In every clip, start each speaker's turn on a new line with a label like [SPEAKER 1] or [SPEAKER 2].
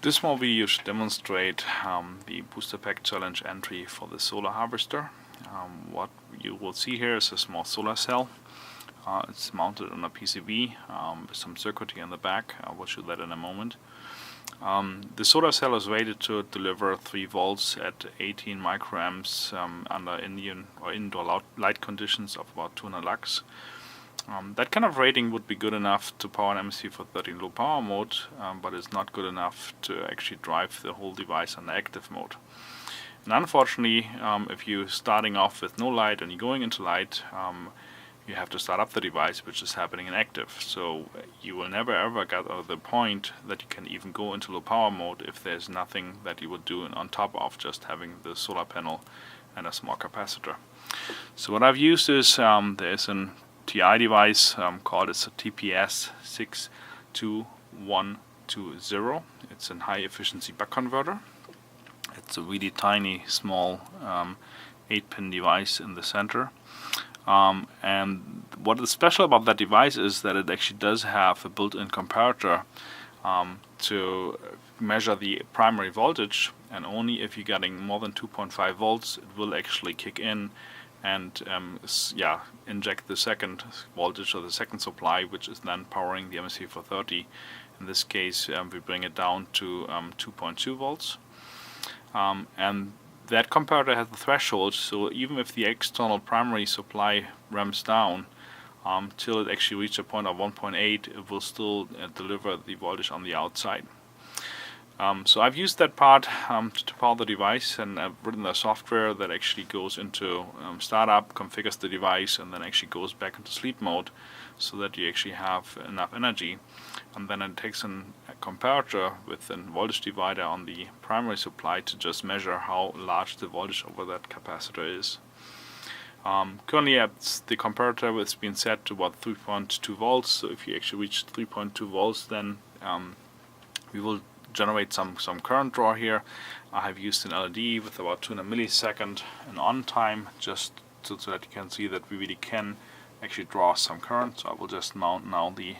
[SPEAKER 1] This small video should demonstrate the booster pack challenge entry for the solar harvester. What you will see here is a small solar cell. It's mounted on a PCB with some circuitry in the back. I will show that in a moment. The solar cell is rated to deliver 3 volts at 18 microamps under indoor light conditions of about 200 lux. That kind of rating would be good enough to power an MSP430 in low power mode, but it's not good enough to actually drive the whole device on the active mode. And unfortunately, if you're starting off with no light and you're going into light, you have to start up the device, which is happening in active. So you will never ever get to the point that you can even go into low power mode if there's nothing that you would do on top of just having the solar panel and a small capacitor. So what I've used is there's an TI device called a TPS62120. It's a high efficiency buck converter. It's a really tiny, small 8-pin device in the center. And what is special about that device is that it actually does have a built-in comparator to measure the primary voltage, and only if you're getting more than 2.5 volts it will actually kick in and inject the second voltage or the second supply, which is then powering the MSP430. In this case we bring it down to 2.2 volts. And that comparator has a threshold, so even if the external primary supply ramps down till it actually reaches a point of 1.8, it will still deliver the voltage on the outside. So I've used that part to power the device, and I've written the software that actually goes into startup, configures the device, and then actually goes back into sleep mode so that you actually have enough energy. And then it takes a comparator with a voltage divider on the primary supply to just measure how large the voltage over that capacitor is. Currently the comparator has been set to about 3.2 volts, so if you actually reach 3.2 volts then we will generate some current draw here. I have used an LED with about 200 millisecond and on time, just so that you can see that we really can actually draw some current. So I will just mount now the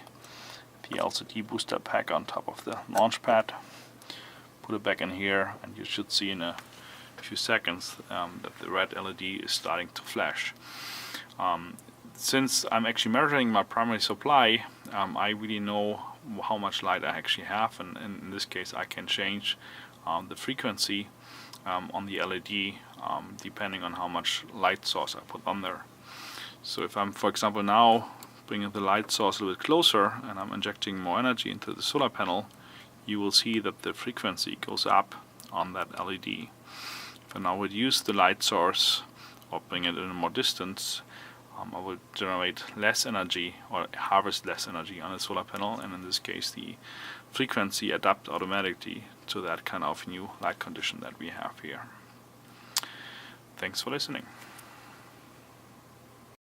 [SPEAKER 1] LCD booster pack on top of the launch pad, put it back in here, and you should see in a few seconds that the red LED is starting to flash. Since I'm actually measuring my primary supply, I really know how much light I actually have, and in this case I can change the frequency on the LED depending on how much light source I put on there. So if I'm, for example, now bringing the light source a little bit closer and I'm injecting more energy into the solar panel, you will see that the frequency goes up on that LED. If I now reduce the light source or bring it in more distance, I will generate less energy or harvest less energy on the solar panel, and in this case the frequency adapts automatically to that kind of new light condition that we have here. Thanks for listening.